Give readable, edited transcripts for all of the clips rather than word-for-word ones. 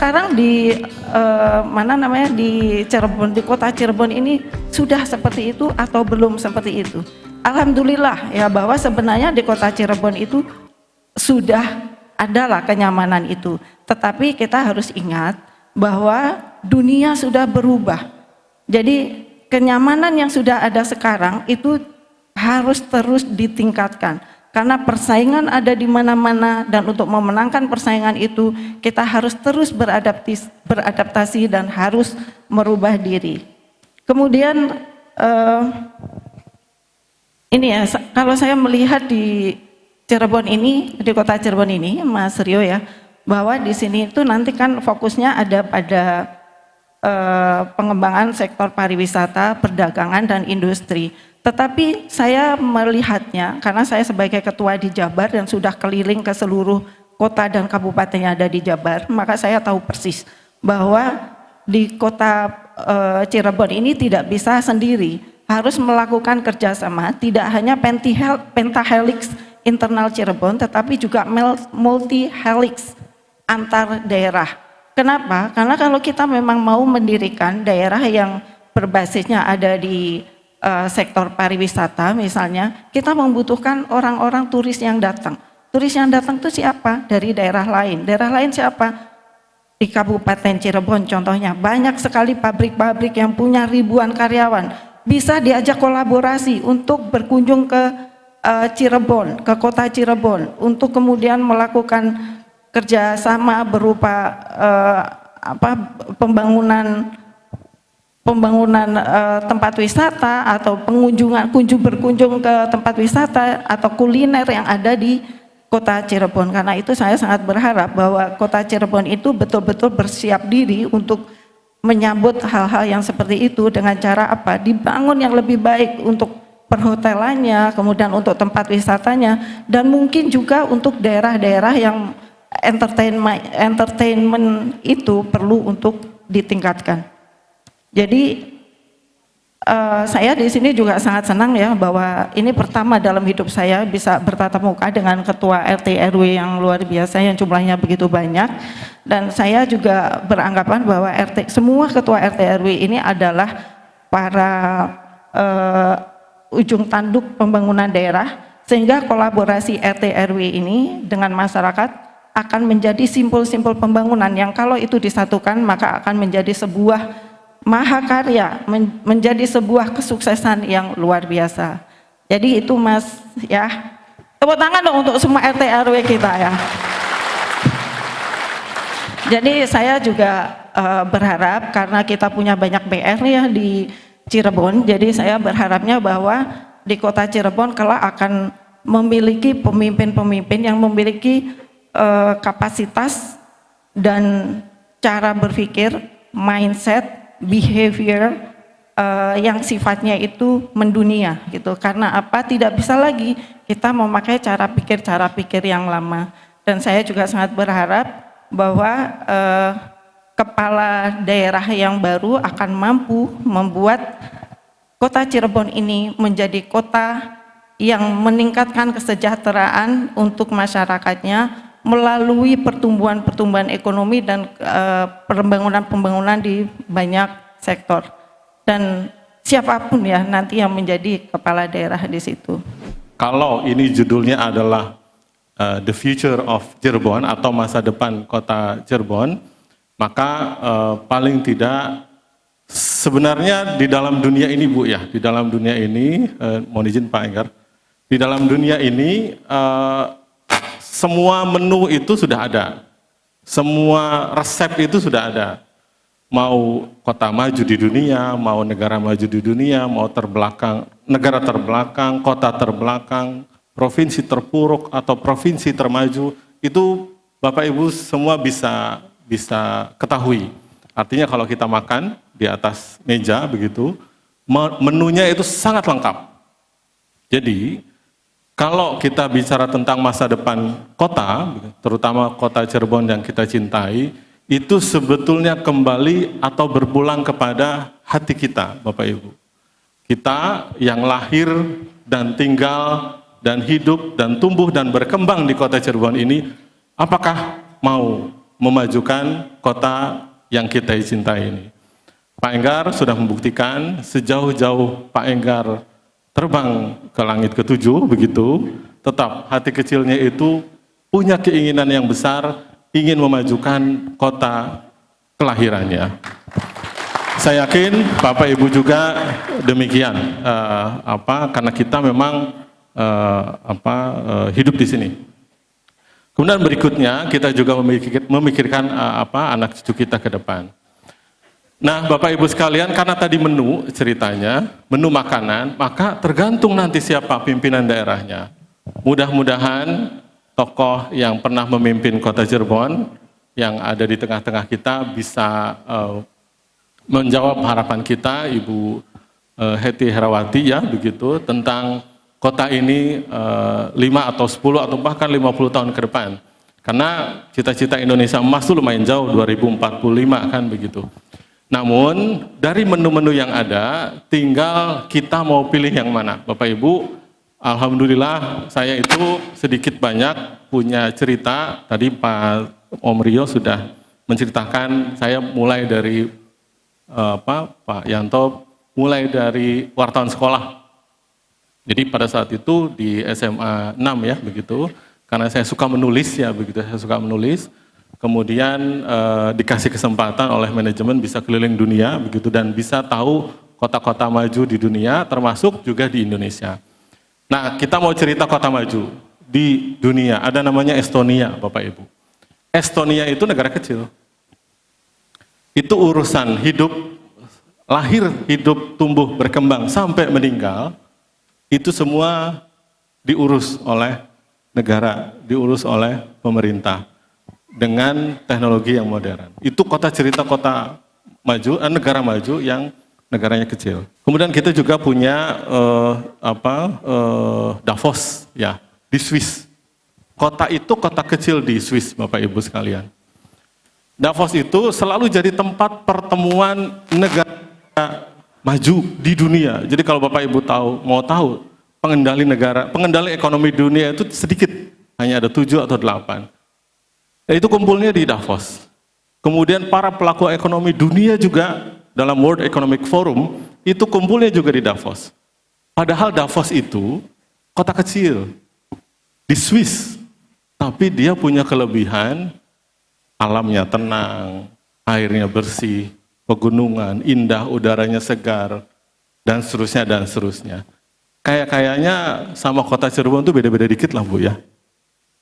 sekarang di di Cirebon, di kota Cirebon ini sudah seperti itu atau belum seperti itu? Alhamdulillah ya, bahwa sebenarnya di kota Cirebon itu sudah adalah kenyamanan itu. Tetapi kita harus ingat bahwa dunia sudah berubah. Jadi kenyamanan yang sudah ada sekarang itu harus terus ditingkatkan. Karena persaingan ada di mana-mana, dan untuk memenangkan persaingan itu kita harus terus beradaptasi dan harus merubah diri. Kemudian ini ya, kalau saya melihat di Cirebon ini, di kota Cirebon ini, Mas Rio ya, bahwa di sini itu nanti kan fokusnya ada pada pengembangan sektor pariwisata, perdagangan dan industri. Tetapi saya melihatnya, karena saya sebagai ketua di Jabar dan sudah keliling ke seluruh kota dan kabupaten yang ada di Jabar, maka saya tahu persis bahwa di kota Cirebon ini tidak bisa sendiri, harus melakukan kerjasama, tidak hanya pentahelix internal Cirebon, tetapi juga multi helix antar daerah. Kenapa? Karena kalau kita memang mau mendirikan daerah yang berbasisnya ada di sektor pariwisata misalnya, kita membutuhkan orang-orang turis yang datang. Turis yang datang itu siapa? Dari daerah lain. Daerah lain siapa? Di Kabupaten Cirebon contohnya, banyak sekali pabrik-pabrik yang punya ribuan karyawan. Bisa diajak kolaborasi untuk berkunjung ke Cirebon, ke kota Cirebon, untuk kemudian melakukan kerjasama berupa pembangunan tempat wisata atau berkunjung ke tempat wisata atau kuliner yang ada di kota Cirebon. Karena itu saya sangat berharap bahwa kota Cirebon itu betul-betul bersiap diri untuk menyambut hal-hal yang seperti itu dengan cara apa? Dibangun yang lebih baik untuk perhotelannya, kemudian untuk tempat wisatanya, dan mungkin juga untuk daerah-daerah yang entertainment itu perlu untuk ditingkatkan. Jadi saya di sini juga sangat senang ya, bahwa ini pertama dalam hidup saya bisa bertatap muka dengan ketua RT RW yang luar biasa, yang jumlahnya begitu banyak, dan saya juga beranggapan bahwa semua ketua RT RW ini adalah para ujung tanduk pembangunan daerah, sehingga kolaborasi RT RW ini dengan masyarakat akan menjadi simpul-simpul pembangunan yang kalau itu disatukan maka akan menjadi sebuah mahakarya, menjadi sebuah kesuksesan yang luar biasa. Jadi itu Mas ya, tepuk tangan dong untuk semua RT RW kita ya. Jadi saya juga berharap, karena kita punya banyak PR ya di Cirebon, jadi saya berharapnya bahwa di kota Cirebon kelak akan memiliki pemimpin-pemimpin yang memiliki kapasitas dan cara berpikir, mindset, behavior yang sifatnya itu mendunia gitu. Karena apa? Tidak bisa lagi kita memakai cara pikir yang lama. Dan saya juga sangat berharap bahwa kepala daerah yang baru akan mampu membuat kota Cirebon ini menjadi kota yang meningkatkan kesejahteraan untuk masyarakatnya melalui pertumbuhan ekonomi dan pembangunan di banyak sektor, dan siapapun ya nanti yang menjadi kepala daerah di situ. Kalau ini judulnya adalah The Future of Cirebon atau masa depan kota Cirebon, maka paling tidak sebenarnya di dalam dunia ini Bu ya, di dalam dunia ini mohon izin Pak Enggar, di dalam dunia ini semua menu itu sudah ada, semua resep itu sudah ada. Mau kota maju di dunia, mau negara maju di dunia, mau negara terbelakang, kota terbelakang, provinsi terpuruk atau provinsi termaju, itu Bapak Ibu semua bisa ketahui. Artinya kalau kita makan di atas meja begitu, menunya itu sangat lengkap. Jadi kalau kita bicara tentang masa depan kota, terutama kota Cirebon yang kita cintai, itu sebetulnya kembali atau berpulang kepada hati kita, Bapak Ibu. Kita yang lahir dan tinggal dan hidup dan tumbuh dan berkembang di kota Cirebon ini, apakah mau memajukan kota yang kita cintai ini. Pak Enggar sudah membuktikan sejauh-jauh Pak Enggar terbang ke langit ketujuh begitu, tetap hati kecilnya itu punya keinginan yang besar ingin memajukan kota kelahirannya. Saya yakin Bapak Ibu juga demikian, karena kita memang hidup di sini. Kemudian berikutnya kita juga memikirkan anak cucu kita ke depan. Nah, Bapak Ibu sekalian, karena tadi menu ceritanya, menu makanan, maka tergantung nanti siapa pimpinan daerahnya. Mudah-mudahan tokoh yang pernah memimpin kota Cirebon yang ada di tengah-tengah kita bisa menjawab harapan kita, Ibu Heti Herawati ya, begitu, tentang kota ini 5 atau 10 atau bahkan 50 tahun ke depan. Karena cita-cita Indonesia Emas itu lumayan jauh, 2045 kan begitu. Namun dari menu-menu yang ada, tinggal kita mau pilih yang mana. Bapak Ibu, alhamdulillah saya itu sedikit banyak punya cerita. Tadi Pak Om Rio sudah menceritakan, saya mulai dari Pak Yanto, mulai dari wartawan sekolah. Jadi pada saat itu di SMA 6 ya begitu, karena saya suka menulis ya begitu, saya suka menulis. Kemudian dikasih kesempatan oleh manajemen bisa keliling dunia begitu dan bisa tahu kota-kota maju di dunia termasuk juga di Indonesia. Nah, kita mau cerita kota maju di dunia, ada namanya Estonia, Bapak Ibu. Estonia itu negara kecil. Itu urusan hidup, lahir, hidup, tumbuh, berkembang sampai meninggal, itu semua diurus oleh negara, diurus oleh pemerintah dengan teknologi yang modern. Itu cerita kota maju, negara maju yang negaranya kecil. Kemudian kita juga punya Davos ya di Swiss. Kota itu kota kecil di Swiss, Bapak Ibu sekalian. Davos itu selalu jadi tempat pertemuan negara maju di dunia. Jadi kalau Bapak Ibu mau tahu pengendali ekonomi dunia itu sedikit, hanya ada 7 atau 8. Itu kumpulnya di Davos. Kemudian para pelaku ekonomi dunia juga dalam World Economic Forum itu kumpulnya juga di Davos. Padahal Davos itu kota kecil di Swiss, tapi dia punya kelebihan alamnya tenang, airnya bersih, pegunungan indah, udaranya segar, dan seterusnya dan seterusnya. Kayaknya sama kota Cirebon itu beda-beda dikit lah Bu ya.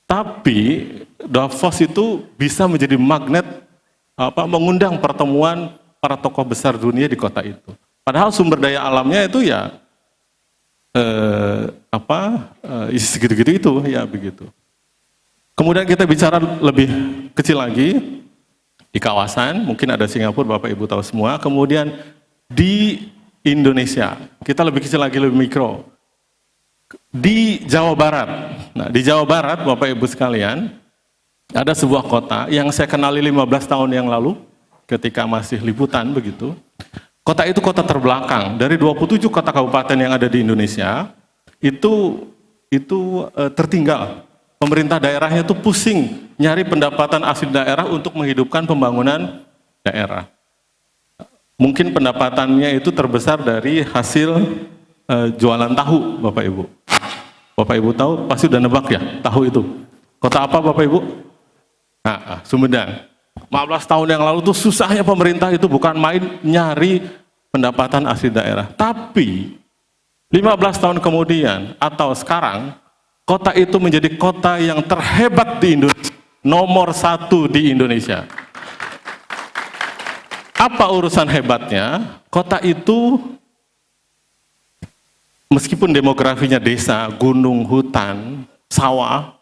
Tapi Davos itu bisa menjadi magnet mengundang pertemuan para tokoh besar dunia di kota itu. Padahal sumber daya alamnya itu ya segitu-gitu itu ya begitu. Kemudian kita bicara lebih kecil lagi di kawasan, mungkin ada Singapura, Bapak Ibu tahu semua. Kemudian di Indonesia, kita lebih kecil lagi, lebih mikro. Di Jawa Barat. Nah, di Jawa Barat, Bapak Ibu sekalian, ada sebuah kota yang saya kenali 15 tahun yang lalu, ketika masih liputan begitu. Kota itu kota terbelakang. Dari 27 kota kabupaten yang ada di Indonesia, itu tertinggal. Pemerintah daerahnya itu pusing nyari pendapatan asli daerah untuk menghidupkan pembangunan daerah. Mungkin pendapatannya itu terbesar dari hasil jualan tahu, Bapak Ibu. Bapak Ibu tahu, pasti udah nebak ya, tahu itu. Kota apa Bapak Ibu? Nah, Sumedang. 15 tahun yang lalu tuh susahnya pemerintah itu bukan main nyari pendapatan asli daerah. Tapi 15 tahun kemudian atau sekarang, kota itu menjadi kota yang terhebat di Indonesia. Nomor 1 di Indonesia. Apa urusan hebatnya? Kota itu meskipun demografinya desa, gunung, hutan, sawah,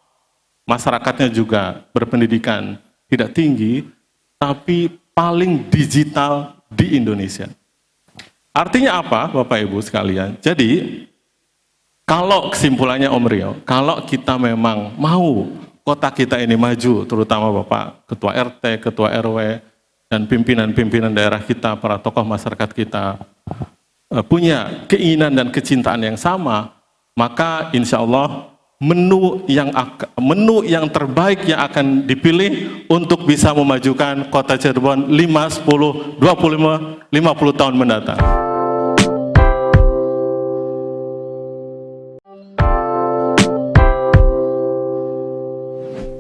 masyarakatnya juga berpendidikan tidak tinggi, tapi paling digital di Indonesia. Artinya apa, Bapak Ibu sekalian? Jadi, kalau kesimpulannya Om Rio, kalau kita memang mau kota kita ini maju, terutama Bapak Ketua RT, Ketua RW, dan pimpinan-pimpinan daerah kita, para tokoh masyarakat kita, punya keinginan dan kecintaan yang sama, maka insya Allah menu yang terbaik yang akan dipilih untuk bisa memajukan Kota Cirebon 5, 10, 25, 50 tahun mendatang.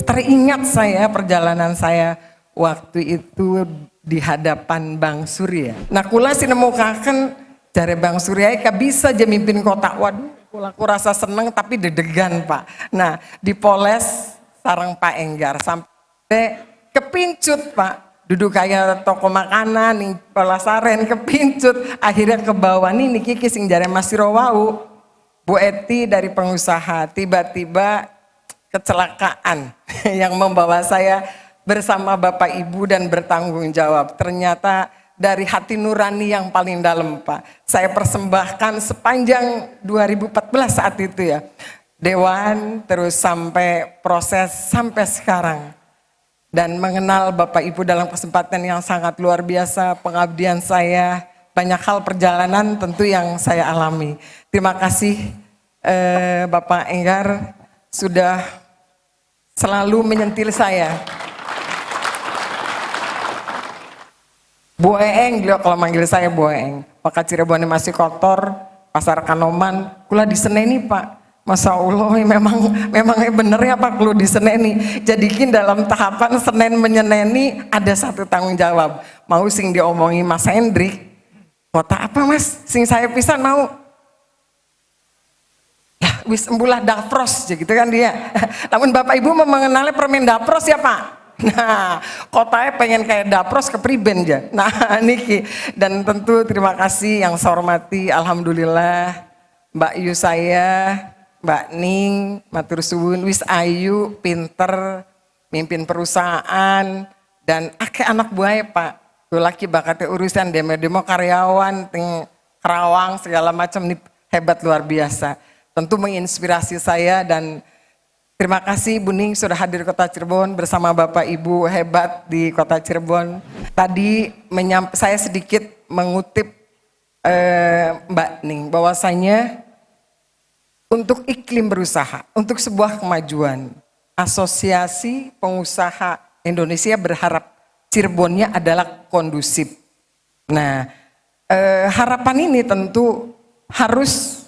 Teringat saya perjalanan saya waktu itu di hadapan Bang Surya. Nah kula sinemukaken jare Bang Surya bisa aja mimpin kota. Waduh, aku rasa seneng tapi deg-degan Pak. Nah dipoles sareng Pak Enggar sampai kepincut Pak. Duduk kayak toko makanan nih pelasaren kepincut. Akhirnya ke bawah nih niki sing jare Mas Sirowau. Bu Eti dari pengusaha tiba-tiba kecelakaan yang membawa saya bersama Bapak Ibu dan bertanggung jawab. Ternyata dari hati nurani yang paling dalam Pak. Saya persembahkan sepanjang 2014 saat itu ya. Dewan terus sampai proses sampai sekarang. Dan mengenal Bapak Ibu dalam kesempatan yang sangat luar biasa. Pengabdian saya, banyak hal perjalanan tentu yang saya alami. Terima kasih Bapak Enggar sudah selalu menyentil saya. Bu Eeng, beliau kalau manggil saya Bu Eeng. Maka Cirebon masih kotor, pasar Kanoman, kula diseneni Pak. Masya Allah, memang bener ya Pak, kula diseneni. Jadikin dalam tahapan Senin menyeneni ada satu tanggung jawab. Mau sing diomongi Mas Hendrik, kota apa Mas? Sing saya pisan mau. Wis embulah dapros gitu kan dia. Namun Bapak Ibu mengenali permen dapros ya Pak. Nah, kotanya pengen kayak dapros kepriben aja. Nah, niki dan tentu terima kasih yang saya hormati. Alhamdulillah Mbak Yu saya, Mbak Ning, matur suwun wis ayu, pinter, mimpin perusahaan dan akeh anak buah Pak. Tuh laki bakatnya urusan demo karyawan, ting Kerawang segala macam nih hebat luar biasa. Tentu menginspirasi saya dan terima kasih Bu Ning sudah hadir di Kota Cirebon bersama Bapak Ibu hebat di Kota Cirebon. Tadi saya sedikit mengutip Mbak Ning bahwasanya untuk iklim berusaha, untuk sebuah kemajuan, Asosiasi Pengusaha Indonesia berharap Cirebonnya adalah kondusif. Nah, harapan ini tentu harus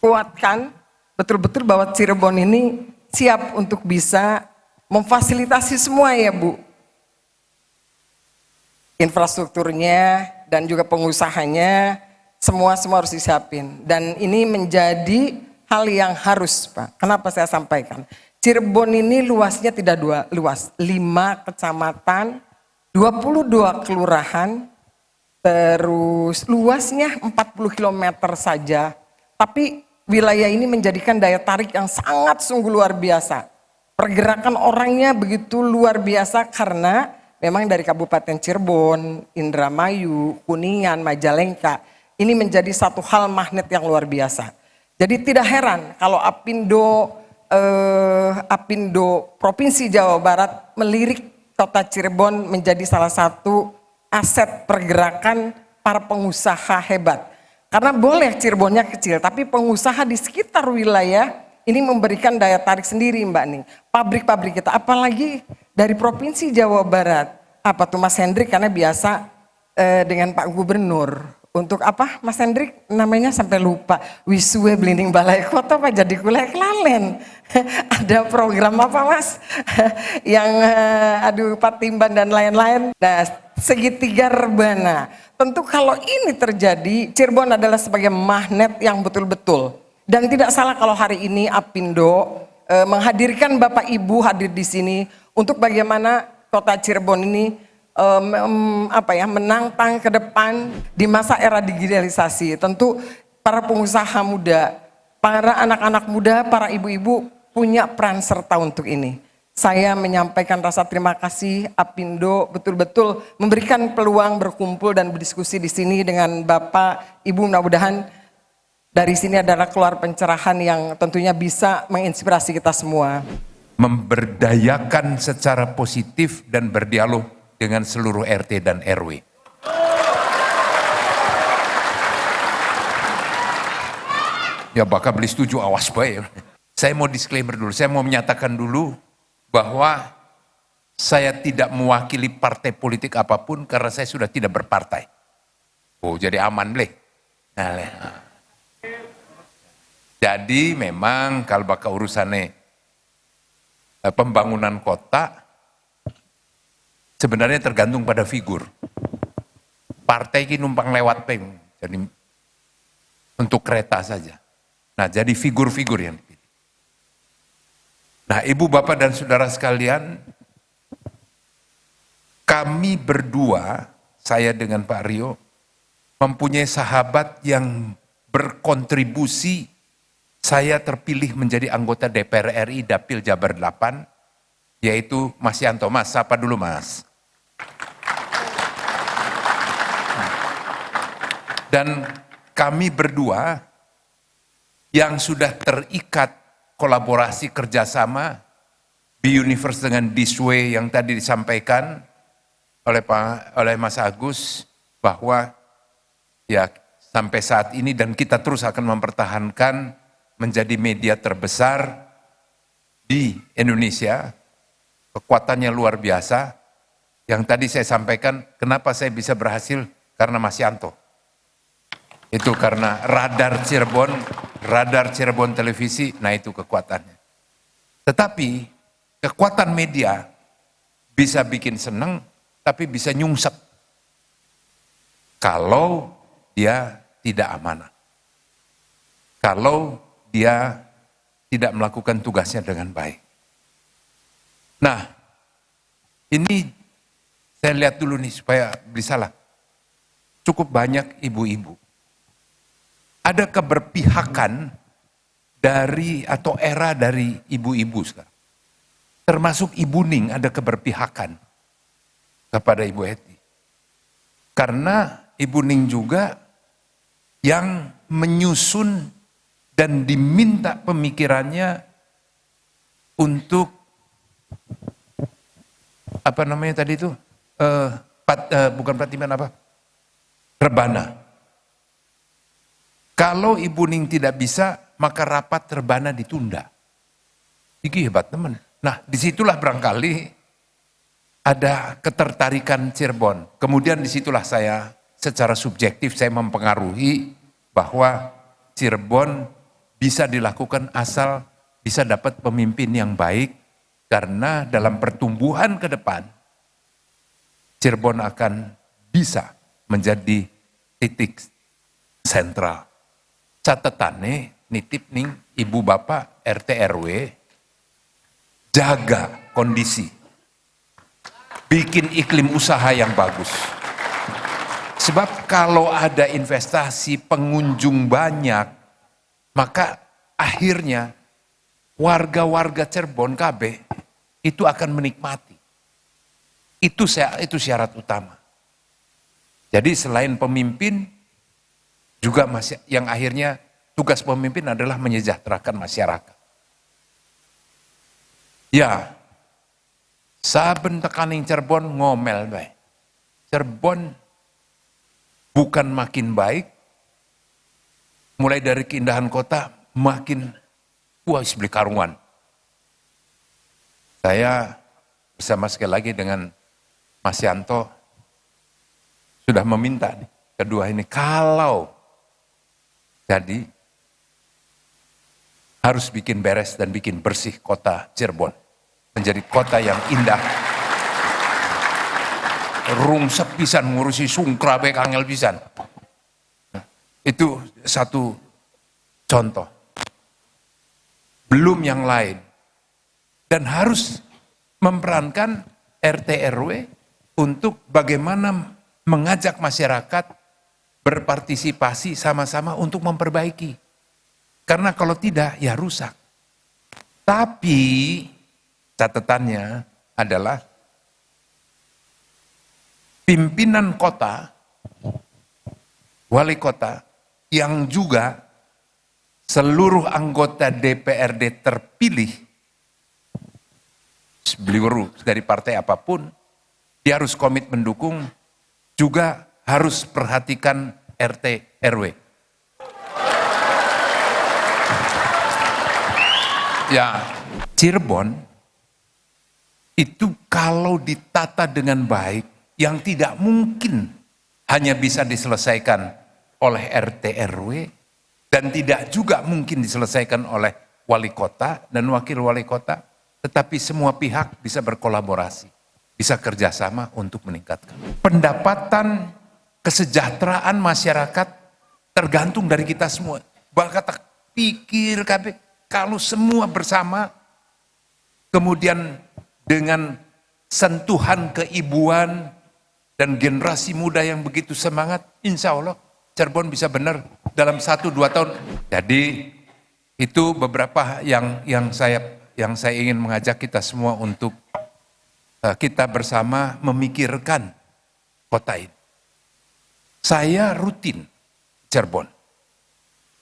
kuatkan betul-betul bahwa Cirebon ini siap untuk bisa memfasilitasi semua ya Bu. Infrastrukturnya dan juga pengusahanya semua harus disiapin. Dan ini menjadi hal yang harus Pak. Kenapa saya sampaikan? Cirebon ini luasnya tidak luas, 5 kecamatan, 22 kelurahan, terus luasnya 40 km saja. Tapi wilayah ini menjadikan daya tarik yang sangat sungguh luar biasa. Pergerakan orangnya begitu luar biasa karena memang dari Kabupaten Cirebon, Indramayu, Kuningan, Majalengka, ini menjadi satu hal magnet yang luar biasa. Jadi tidak heran kalau Apindo Provinsi Jawa Barat melirik Kota Cirebon menjadi salah satu aset pergerakan para pengusaha hebat. Karena boleh Cirebonnya kecil, tapi pengusaha di sekitar wilayah ini memberikan daya tarik sendiri Mbak Ning. Pabrik-pabrik kita, apalagi dari Provinsi Jawa Barat. Apa tuh Mas Hendrik, karena biasa dengan Pak Gubernur. Untuk apa Mas Hendrik namanya sampai lupa. Wisue Blinding Balai Kota Pak jadi kulek lalen. Ada program apa Mas? Yang Patimban dan lain-lain. Nah, segitiga rebana. Tentu kalau ini terjadi, Cirebon adalah sebagai magnet yang betul-betul. Dan tidak salah kalau hari ini Apindo menghadirkan Bapak Ibu hadir di sini untuk bagaimana Kota Cirebon ini menantang ke depan di masa era digitalisasi. Tentu para pengusaha muda, para anak-anak muda, para ibu-ibu punya peran serta untuk ini. Saya menyampaikan rasa terima kasih Apindo betul-betul memberikan peluang berkumpul dan berdiskusi di sini dengan Bapak Ibu. Mudah-mudahan dari sini adalah keluar pencerahan yang tentunya bisa menginspirasi kita semua. Memberdayakan secara positif dan berdialog dengan seluruh RT dan RW. Ya bakal beli setuju, awas baik. Saya mau disclaimer dulu, saya mau menyatakan dulu bahwa saya tidak mewakili partai politik apapun karena saya sudah tidak berpartai. Oh jadi aman bleh. Nah, jadi memang kalau bakal urusannya pembangunan kota, sebenarnya tergantung pada figur. Partai ini numpang lewat peng, jadi untuk kereta saja. Nah jadi figur-figur yang dipilih. Nah ibu bapak dan saudara sekalian, kami berdua, saya dengan Pak Rio, mempunyai sahabat yang berkontribusi. Saya terpilih menjadi anggota DPR RI Dapil Jabar 8, yaitu Mas Yanto. Mas, sapa dulu Mas. Dan kami berdua yang sudah terikat kolaborasi kerjasama B-Universe dengan This Way yang tadi disampaikan oleh Mas Agus, bahwa ya sampai saat ini dan kita terus akan mempertahankan menjadi media terbesar di Indonesia, kekuatannya luar biasa. Yang tadi saya sampaikan, kenapa saya bisa berhasil? Karena Mas Yanto. Itu karena radar Cirebon televisi, nah itu kekuatannya. Tetapi kekuatan media bisa bikin seneng, tapi bisa nyungsep kalau dia tidak amanah. Kalau dia tidak melakukan tugasnya dengan baik. Nah, ini saya lihat dulu nih supaya bisa salah. Cukup banyak ibu-ibu. Ada keberpihakan dari atau era dari ibu-ibu sekarang. Termasuk Ibu Ning ada keberpihakan kepada Ibu Hetty. Karena Ibu Ning juga yang menyusun dan diminta pemikirannya untuk apa namanya tadi itu bukan Pratiman apa? Rebana. Kalau Ibu Ning tidak bisa, maka rapat Rebana ditunda. Ini hebat teman. Nah disitulah barangkali ada ketertarikan Cirebon. Kemudian disitulah saya secara subjektif saya mempengaruhi bahwa Cirebon bisa dilakukan asal bisa dapat pemimpin yang baik, karena dalam pertumbuhan ke depan Cirebon akan bisa menjadi titik sentral. Catatannya nitip ning ibu bapak RT RW, jaga kondisi, bikin iklim usaha yang bagus. Sebab kalau ada investasi, pengunjung banyak, maka akhirnya warga-warga Cirebon KB itu akan menikmati. Itu syarat utama. Jadi selain pemimpin, juga yang akhirnya tugas pemimpin adalah menyejahterakan masyarakat. Ya, saben tekaning Cirebon ngomel baik. Cirebon bukan makin baik, mulai dari keindahan kota makin beli karuan. Saya bersama sekali lagi dengan Mas Yanto sudah meminta nih, kedua ini kalau jadi harus bikin beres dan bikin bersih kota Cirebon menjadi kota yang indah. Rungsep pisan ngurusi sungkrabe kangel pisan. Itu satu contoh. Belum yang lain. Dan harus memperankan RT RW untuk bagaimana mengajak masyarakat berpartisipasi sama-sama untuk memperbaiki. Karena kalau tidak, ya rusak. Tapi catatannya adalah pimpinan kota, wali kota, yang juga seluruh anggota DPRD terpilih, beliau dari partai apapun, dia harus komit mendukung, juga harus perhatikan RT RW. Ya, Cirebon itu kalau ditata dengan baik, yang tidak mungkin hanya bisa diselesaikan oleh RT RW, dan tidak juga mungkin diselesaikan oleh wali kota dan wakil wali kota, tetapi semua pihak bisa berkolaborasi, bisa kerjasama untuk meningkatkan. Pendapatan, kesejahteraan masyarakat tergantung dari kita semua. Bahkan pikir kalau semua bersama, kemudian dengan sentuhan keibuan dan generasi muda yang begitu semangat, insya Allah Cirebon bisa benar dalam 1-2 tahun. Jadi itu beberapa yang saya ingin mengajak kita semua untuk kita bersama memikirkan kota ini. Saya rutin Cirebon.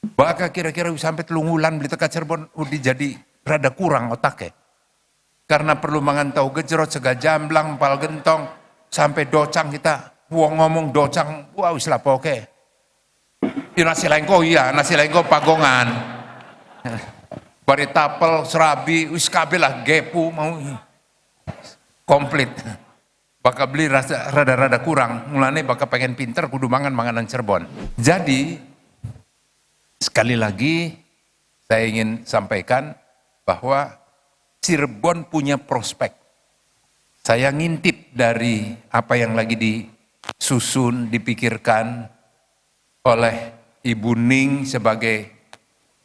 Bahkan kira-kira sampai telunggulan beli teka Cirebon udah jadi rada kurang otaknya. Karena perlu mangan tahu gejrot, sega jamblang, pal gentong, sampai docang kita. Wong ngomong docang, wah wis lah poke. Ya, nasi lengko iya, nasi lengko pagongan. Bari tapel, serabi, wis kabeh lah gepu mau komplit. Bakal beli rada-rada kurang, mulane bakal pengen pinter kudu mangan manganan Cirebon. Jadi sekali lagi saya ingin sampaikan bahwa Cirebon punya prospek. Saya ngintip dari apa yang lagi disusun, dipikirkan oleh Ibu Ning sebagai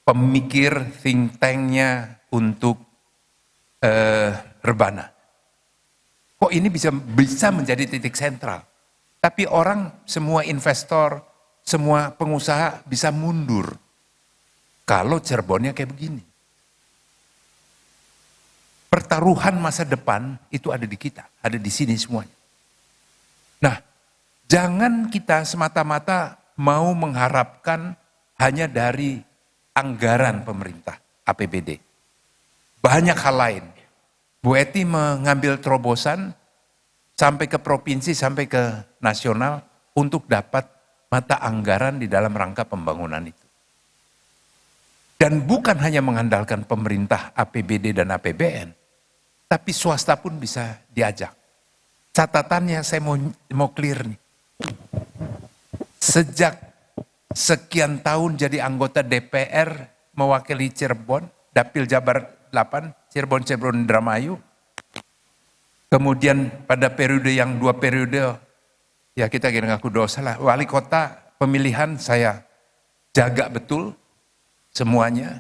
pemikir think tank-nya untuk Rebana. Kok ini bisa menjadi titik sentral? Tapi orang, semua investor, semua pengusaha bisa mundur kalau Cirebonnya kayak begini. Pertaruhan masa depan itu ada di kita, ada di sini semuanya. Nah, jangan kita semata-mata mau mengharapkan hanya dari anggaran pemerintah, APBD. Banyak hal lain. Bu Eti mengambil terobosan sampai ke provinsi, sampai ke nasional untuk dapat mata anggaran di dalam rangka pembangunan itu. Dan bukan hanya mengandalkan pemerintah APBD dan APBN, tapi swasta pun bisa diajak. Catatannya saya mau clear nih. Sejak sekian tahun jadi anggota DPR mewakili Cirebon, Dapil Jabar 8, Cirebon Indramayu. Kemudian pada periode yang 2 periode, ya kita kira ngaku dosa lah, wali kota pemilihan saya jaga betul semuanya.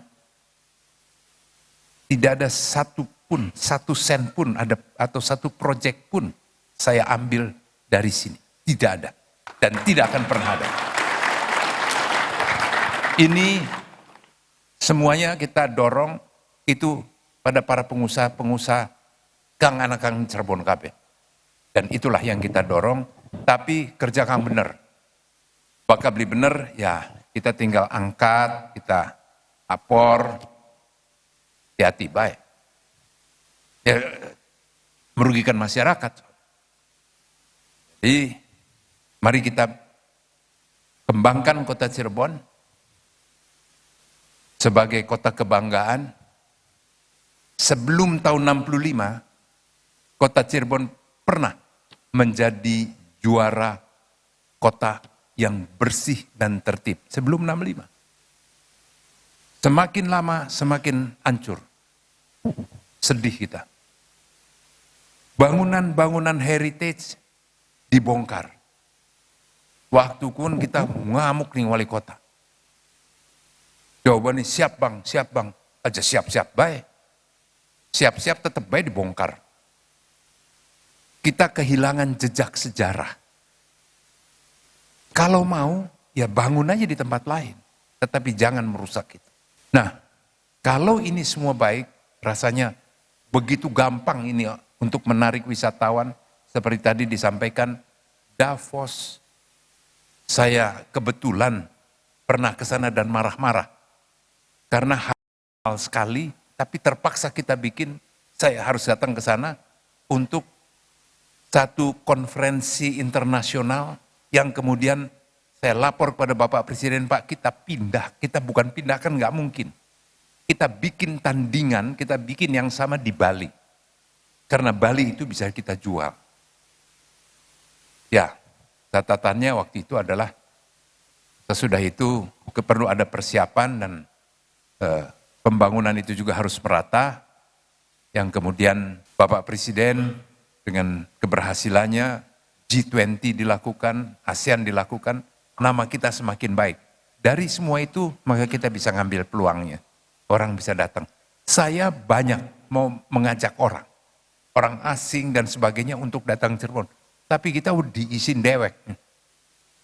Tidak ada satu sen pun ada atau satu proyek pun saya ambil dari sini. Tidak ada dan tidak akan pernah ada. Ini semuanya kita dorong itu pada para pengusaha-pengusaha kang anak kang Cirebon kabeh. Dan itulah yang kita dorong, tapi kerja kang bener. Bakal beli bener ya kita tinggal angkat, kita apor, hati-hati baik. Ya, merugikan masyarakat. Jadi mari kita kembangkan kota Cirebon sebagai kota kebanggaan. Sebelum tahun 65, kota Cirebon pernah menjadi juara kota yang bersih dan tertib. Sebelum 65. Semakin lama semakin hancur. Sedih kita. Bangunan-bangunan heritage dibongkar. Waktu pun kita ngamuk nih wali kota. Jawabannya siap bang, aja siap-siap baik. Siap-siap tetap baik dibongkar. Kita kehilangan jejak sejarah. Kalau mau, ya bangun aja di tempat lain. Tetapi jangan merusak itu. Nah, kalau ini semua baik, rasanya begitu gampang ini untuk menarik wisatawan. Seperti tadi disampaikan, Davos. Saya kebetulan pernah ke sana dan marah-marah. Karena hal sekali, tapi terpaksa kita bikin, saya harus datang ke sana untuk satu konferensi internasional yang kemudian saya lapor kepada Bapak Presiden, Pak kita pindah, kita bukan pindah kan nggak mungkin. kita bikin tandingan, kita bikin yang sama di Bali. Karena Bali itu bisa kita jual. Ya, catatannya waktu itu adalah sesudah itu perlu ada persiapan dan pembangunan itu juga harus merata. Yang kemudian Bapak Presiden dengan keberhasilannya G20 dilakukan, ASEAN dilakukan, nama kita semakin baik. Dari semua itu maka kita bisa ngambil peluangnya. Orang bisa datang. Saya banyak mau mengajak orang asing dan sebagainya untuk datang Cirebon. Tapi kita udah diisin dewek.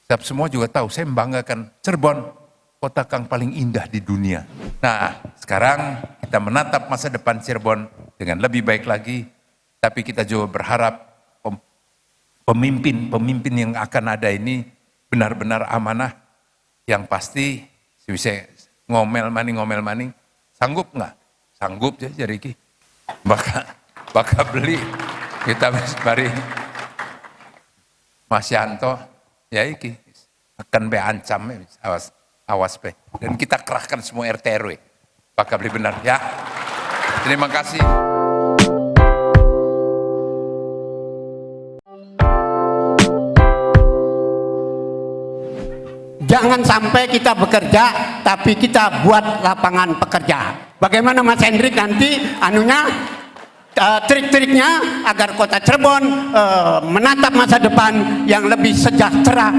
Sebab semua juga tahu, saya membanggakan Cirebon, kota yang paling indah di dunia. Nah, sekarang kita menatap masa depan Cirebon dengan lebih baik lagi. Tapi kita juga berharap pemimpin yang akan ada ini benar-benar amanah. Yang pasti, bisa ngomel maning, sanggup nggak? Sanggup ya Riki. Bakal beli. Kita mari Mas Yanto, ya iki akan be ancam, awas be. Dan kita kerahkan semua RT RW. Bakal beli benar ya. Terima kasih. Jangan sampai kita bekerja, tapi kita buat lapangan pekerja. Bagaimana Mas Hendrik nanti trik-triknya agar kota Cirebon menatap masa depan yang lebih sejahtera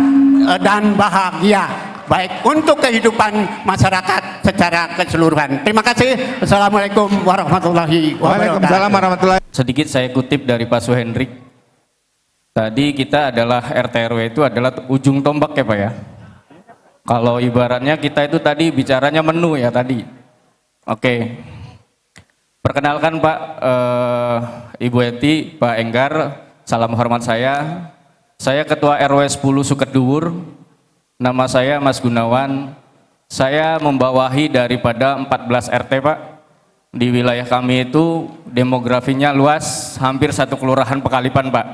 dan bahagia, baik untuk kehidupan masyarakat secara keseluruhan. Terima kasih. Assalamualaikum warahmatullahi wabarakatuh. Waalaikumsalam warahmatullahi. Sedikit saya kutip dari Pak Suhendrik. Tadi kita adalah RT RW itu adalah ujung tombak ya Pak ya. Kalau ibaratnya kita itu tadi bicaranya menu ya tadi. Oke. Perkenalkan Pak, Ibu Eti, Pak Enggar, salam hormat saya. Saya Ketua RW 10 Sukeduwur. Nama saya Mas Gunawan. Saya membawahi daripada 14 RT Pak. Di wilayah kami itu demografinya luas, hampir satu kelurahan Pekalipan Pak.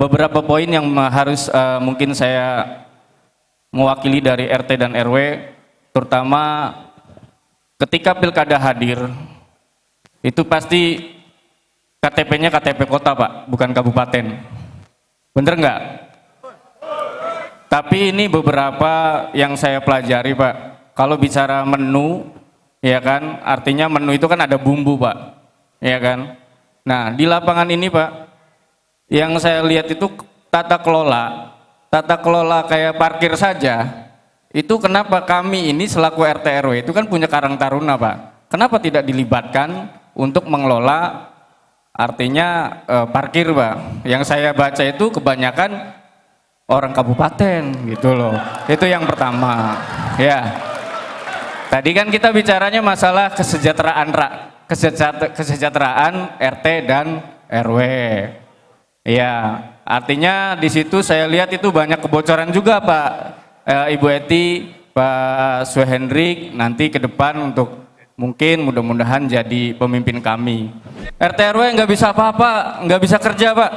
Beberapa poin yang harus mungkin saya mewakili dari RT dan RW, terutama ketika pilkada hadir, itu pasti KTP-nya KTP kota Pak, bukan kabupaten. Bener nggak? Tapi ini beberapa yang saya pelajari Pak. Kalau bicara menu, ya kan, artinya menu itu kan ada bumbu Pak, ya kan. Nah di lapangan ini Pak, yang saya lihat itu tata kelola kayak parkir saja, itu kenapa kami ini selaku RT RW itu kan punya Karang Taruna Pak, kenapa tidak dilibatkan untuk mengelola artinya parkir Pak. Yang saya baca itu kebanyakan orang kabupaten gitu loh, itu yang pertama ya. Tadi kan kita bicaranya masalah kesejahteraan RT dan RW ya. Artinya di situ saya lihat itu banyak kebocoran juga Pak Ibu Eti, Pak Suhendrik nanti ke depan untuk mungkin mudah-mudahan jadi pemimpin kami. RT RW nggak bisa apa-apa, nggak bisa kerja Pak.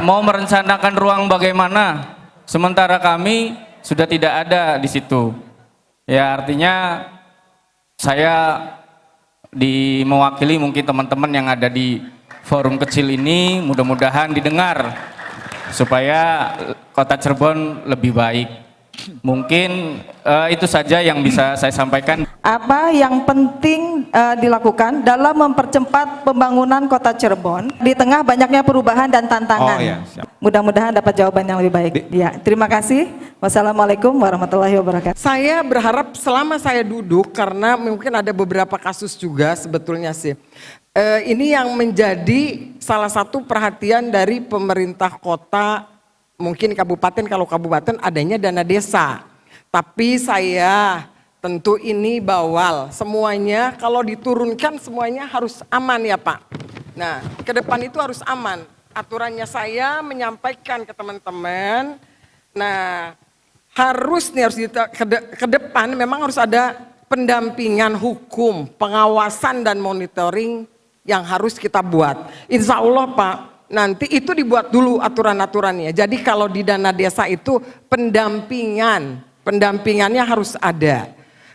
Mau merencanakan ruang bagaimana? Sementara kami sudah tidak ada di situ. Ya artinya saya mewakili mungkin teman-teman yang ada di forum kecil ini, mudah-mudahan didengar supaya kota Cirebon lebih baik. Mungkin itu saja yang bisa saya sampaikan. Apa yang penting dilakukan dalam mempercepat pembangunan kota Cirebon di tengah banyaknya perubahan dan tantangan? Oh, ya, siap. Mudah-mudahan dapat jawaban yang lebih baik. Ya, terima kasih. Wassalamualaikum warahmatullahi wabarakatuh. Saya berharap selama saya duduk, karena mungkin ada beberapa kasus juga sebetulnya sih. Ini yang menjadi salah satu perhatian dari pemerintah kota, mungkin kabupaten, kalau kabupaten adanya dana desa. Tapi saya tentu ini bawal, semuanya kalau diturunkan semuanya harus aman ya Pak. Nah ke depan itu harus aman. Aturannya saya menyampaikan ke teman-teman, nah harus nih ke depan memang harus ada pendampingan hukum, pengawasan dan monitoring yang harus kita buat. Insya Allah Pak, nanti itu dibuat dulu aturan-aturannya. Jadi kalau di dana desa itu pendampingannya harus ada.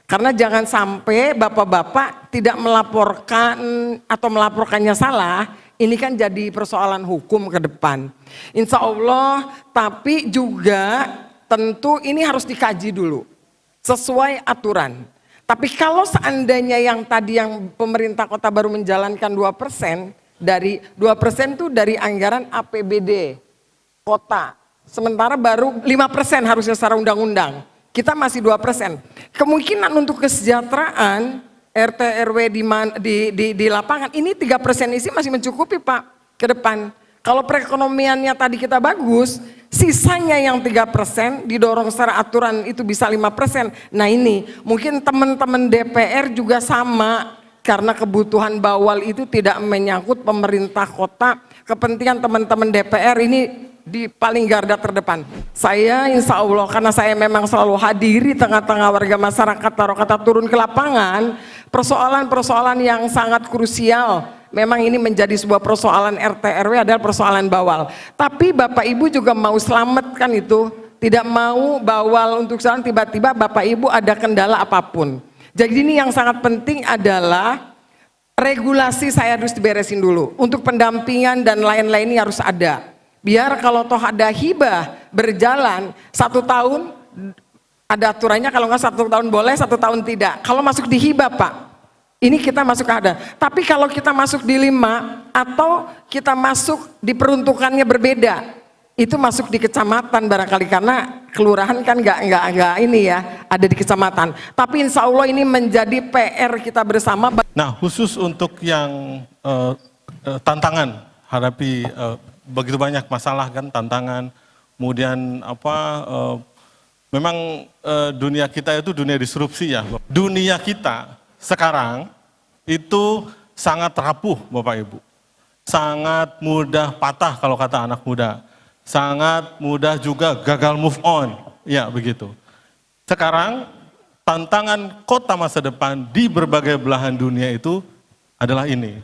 Karena jangan sampai bapak-bapak tidak melaporkan atau melaporkannya salah, ini kan jadi persoalan hukum ke depan. Insya Allah, tapi juga tentu ini harus dikaji dulu, sesuai aturan. Tapi kalau seandainya yang tadi yang pemerintah kota baru menjalankan 2%, dari 2% itu dari anggaran APBD kota. Sementara baru 5% harusnya secara undang-undang. Kita masih 2%. Kemungkinan untuk kesejahteraan RT RW di lapangan ini 3% isi masih mencukupi Pak ke depan. Kalau perekonomiannya tadi kita bagus, sisanya yang 3% didorong secara aturan itu bisa 5%. Nah ini mungkin teman-teman DPR juga sama, karena kebutuhan bawal itu tidak menyangkut pemerintah kota, kepentingan teman-teman DPR ini di paling garda terdepan. Saya insya Allah karena saya memang selalu hadiri tengah-tengah warga masyarakat, taruh kata turun ke lapangan, persoalan-persoalan yang sangat krusial. Memang ini menjadi sebuah persoalan RT RW adalah persoalan bawal. Tapi Bapak Ibu juga mau selamatkan itu, tidak mau bawal untuk sekarang tiba-tiba Bapak Ibu ada kendala apapun. Jadi ini yang sangat penting adalah regulasi saya harus diberesin dulu. Untuk pendampingan dan lain-lain ini harus ada. Biar kalau toh ada hibah berjalan 1 tahun, ada aturannya, kalau nggak 1 tahun boleh, 1 tahun tidak. Kalau masuk di hibah Pak, ini kita masuk ada. Tapi kalau kita masuk di 5 atau kita masuk di peruntukannya berbeda, itu masuk di kecamatan barangkali, karena kelurahan kan nggak ini ya, ada di kecamatan. Tapi insya Allah ini menjadi PR kita bersama. Nah, khusus untuk yang tantangan hadapi begitu banyak masalah kan, tantangan, kemudian memang dunia kita itu dunia disrupsi ya. Dunia kita sekarang itu sangat rapuh Bapak Ibu, sangat mudah patah kalau kata anak muda, sangat mudah juga gagal move on, ya begitu. Sekarang tantangan kota masa depan di berbagai belahan dunia itu adalah ini.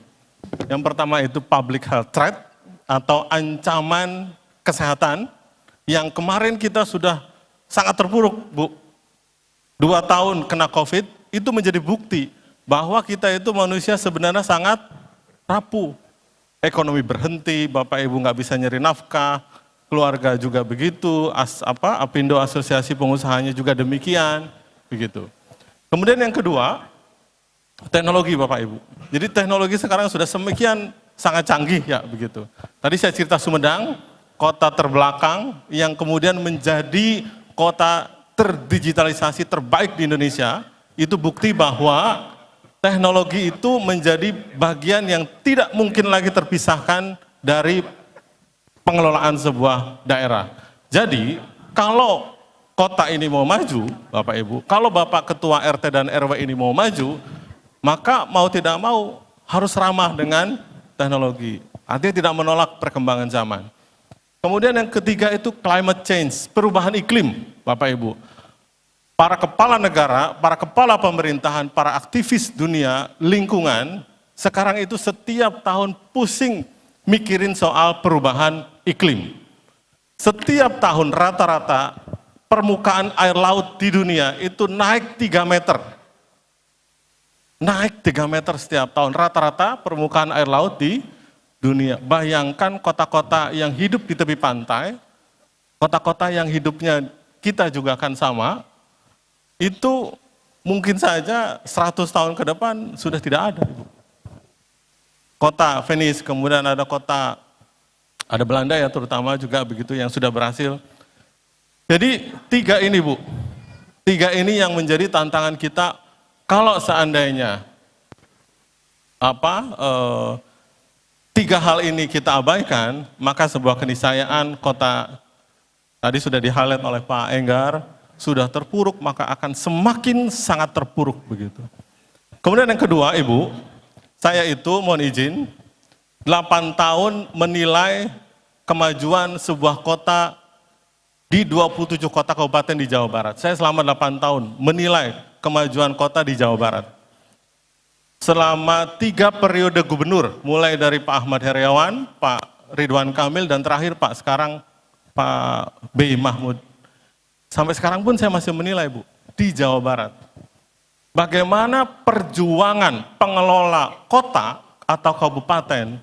Yang pertama itu public health threat, atau ancaman kesehatan yang kemarin kita sudah sangat terpuruk, Bu. 2 tahun kena COVID itu menjadi bukti bahwa kita itu manusia sebenarnya sangat rapuh. Ekonomi berhenti, Bapak Ibu nggak bisa nyari nafkah, keluarga juga begitu, Apindo Asosiasi Pengusahanya juga demikian, begitu. Kemudian yang kedua, teknologi Bapak Ibu. Jadi teknologi sekarang sudah semakin sangat canggih ya begitu. Tadi saya cerita Sumedang, kota terbelakang yang kemudian menjadi kota terdigitalisasi terbaik di Indonesia, itu bukti bahwa teknologi itu menjadi bagian yang tidak mungkin lagi terpisahkan dari pengelolaan sebuah daerah. Jadi kalau kota ini mau maju, Bapak Ibu, kalau Bapak Ketua RT dan RW ini mau maju, maka mau tidak mau harus ramah dengan teknologi, artinya tidak menolak perkembangan zaman. Kemudian yang ketiga itu climate change, perubahan iklim, Bapak Ibu. Para kepala negara, para kepala pemerintahan, para aktivis dunia lingkungan, sekarang itu setiap tahun pusing mikirin soal perubahan iklim. Setiap tahun rata-rata permukaan air laut di dunia itu naik 3 meter. Naik 3 meter setiap tahun, rata-rata permukaan air laut di dunia. Bayangkan kota-kota yang hidup di tepi pantai, kota-kota yang hidupnya kita juga akan sama, itu mungkin saja 100 tahun ke depan sudah tidak ada. Kota Venice, kemudian ada ada Belanda ya terutama juga begitu yang sudah berhasil. Jadi 3 ini Bu, 3 ini yang menjadi tantangan kita. Kalau seandainya 3 hal ini kita abaikan, maka sebuah keniscayaan kota tadi sudah di-highlight oleh Pak Enggar, sudah terpuruk maka akan semakin sangat terpuruk begitu. Kemudian yang kedua Ibu, saya itu mohon izin 8 tahun menilai kemajuan sebuah kota di 27 kota kabupaten di Jawa Barat. Saya selama 8 tahun menilai kemajuan kota di Jawa Barat. Selama 3 periode gubernur, mulai dari Pak Ahmad Heriawan, Pak Ridwan Kamil, dan terakhir sekarang Pak B. Mahmud. Sampai sekarang pun saya masih menilai Bu, di Jawa Barat. bagaimana perjuangan pengelola kota atau kabupaten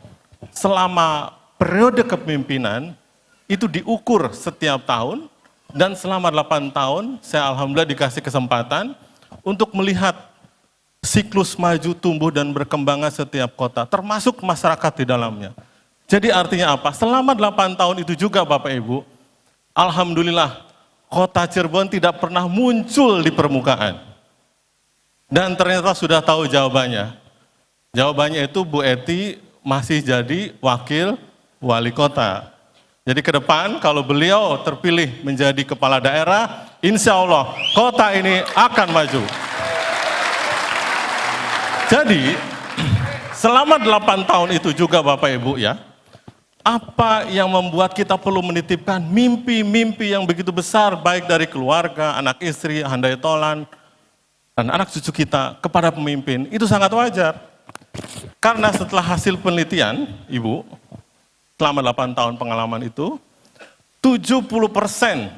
selama periode kepemimpinan itu diukur setiap tahun, dan selama 8 tahun saya alhamdulillah dikasih kesempatan untuk melihat siklus maju, tumbuh, dan berkembangnya setiap kota, termasuk masyarakat di dalamnya. Jadi artinya apa? Selama 8 tahun itu juga Bapak Ibu, alhamdulillah kota Cirebon tidak pernah muncul di permukaan. Dan ternyata sudah tahu jawabannya. Jawabannya itu Bu Ety masih jadi wakil wali kota. Jadi ke depan kalau beliau terpilih menjadi kepala daerah, insya Allah kota ini akan maju. Jadi selama 8 tahun itu juga Bapak Ibu ya, apa yang membuat kita perlu menitipkan mimpi-mimpi yang begitu besar baik dari keluarga, anak istri, handai tolan, dan anak cucu kita kepada pemimpin, itu sangat wajar. Karena setelah hasil penelitian, Ibu, selama 8 tahun pengalaman itu, 70%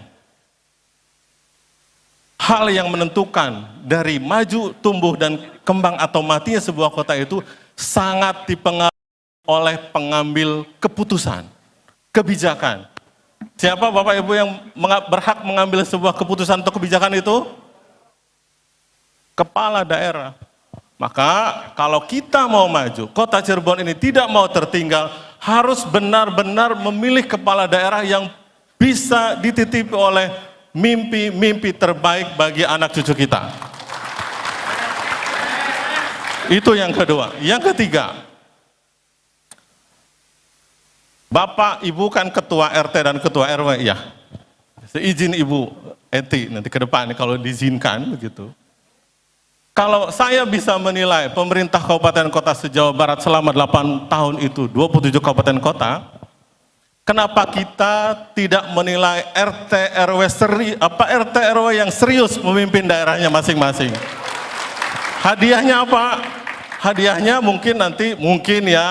hal yang menentukan dari maju, tumbuh, dan kembang atau matinya sebuah kota itu sangat dipengaruhi oleh pengambil keputusan, kebijakan. Siapa Bapak Ibu yang berhak mengambil sebuah keputusan atau kebijakan itu? Kepala daerah. Maka kalau kita mau maju, kota Cirebon ini tidak mau tertinggal, harus benar-benar memilih kepala daerah yang bisa dititipi oleh mimpi-mimpi terbaik bagi anak cucu kita. Itu yang kedua. Yang ketiga, Bapak, Ibu kan ketua RT dan ketua RW, ya. Seizin Ibu Ety nanti ke depan kalau diizinkan begitu. Kalau saya bisa menilai pemerintah kabupaten kota se-Jawa Barat selama 8 tahun itu, 27 kabupaten kota, kenapa kita tidak menilai RT RW yang serius memimpin daerahnya masing-masing? Hadiahnya apa? Hadiahnya mungkin nanti, ya,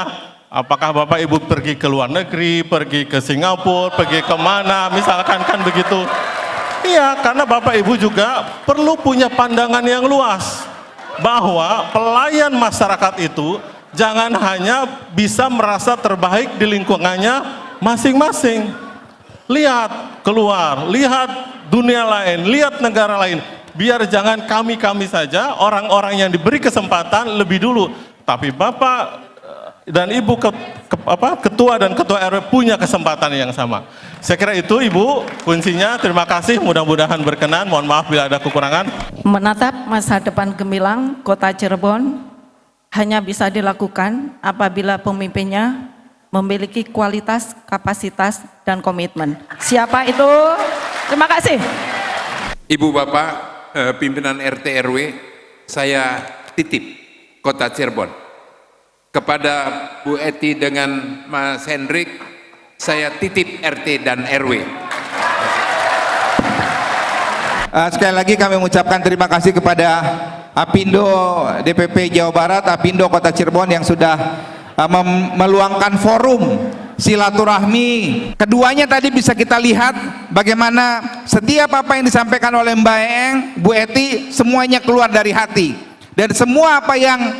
apakah Bapak Ibu pergi ke luar negeri, pergi ke Singapura, pergi kemana, misalkan kan begitu. Iya, karena Bapak Ibu juga perlu punya pandangan yang luas, bahwa pelayan masyarakat itu jangan hanya bisa merasa terbaik di lingkungannya masing-masing. Lihat keluar, lihat dunia lain, lihat negara lain. Biar jangan kami-kami saja, orang-orang yang diberi kesempatan lebih dulu. Tapi Bapak dan Ibu ketua dan ketua RW punya kesempatan yang sama. Saya kira itu Ibu kuncinya. Terima kasih, mudah-mudahan berkenan. Mohon maaf bila ada kekurangan. Menatap masa depan gemilang kota Cirebon hanya bisa dilakukan apabila pemimpinnya memiliki kualitas, kapasitas, dan komitmen. Siapa itu? Terima kasih. Ibu Bapak, pimpinan RT RW, saya titip kota Cirebon. Kepada Bu Ety dengan Mas Hendrik, saya titip RT dan RW. Sekali lagi kami mengucapkan terima kasih kepada Apindo DPP Jawa Barat, Apindo Kota Cirebon yang sudah meluangkan forum silaturahmi. Keduanya tadi bisa kita lihat bagaimana setiap apa yang disampaikan oleh Mbak Eng, Bu Ety, semuanya keluar dari hati. Dan semua apa yang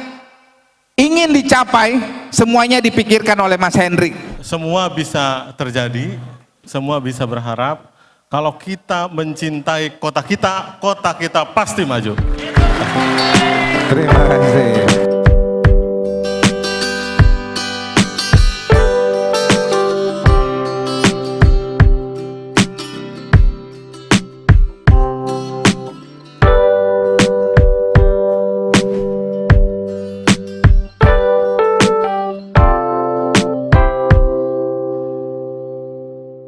ingin dicapai, semuanya dipikirkan oleh Mas Hendrik. Semua bisa terjadi, semua bisa berharap. Kalau kita mencintai kota kita pasti maju. Terima kasih.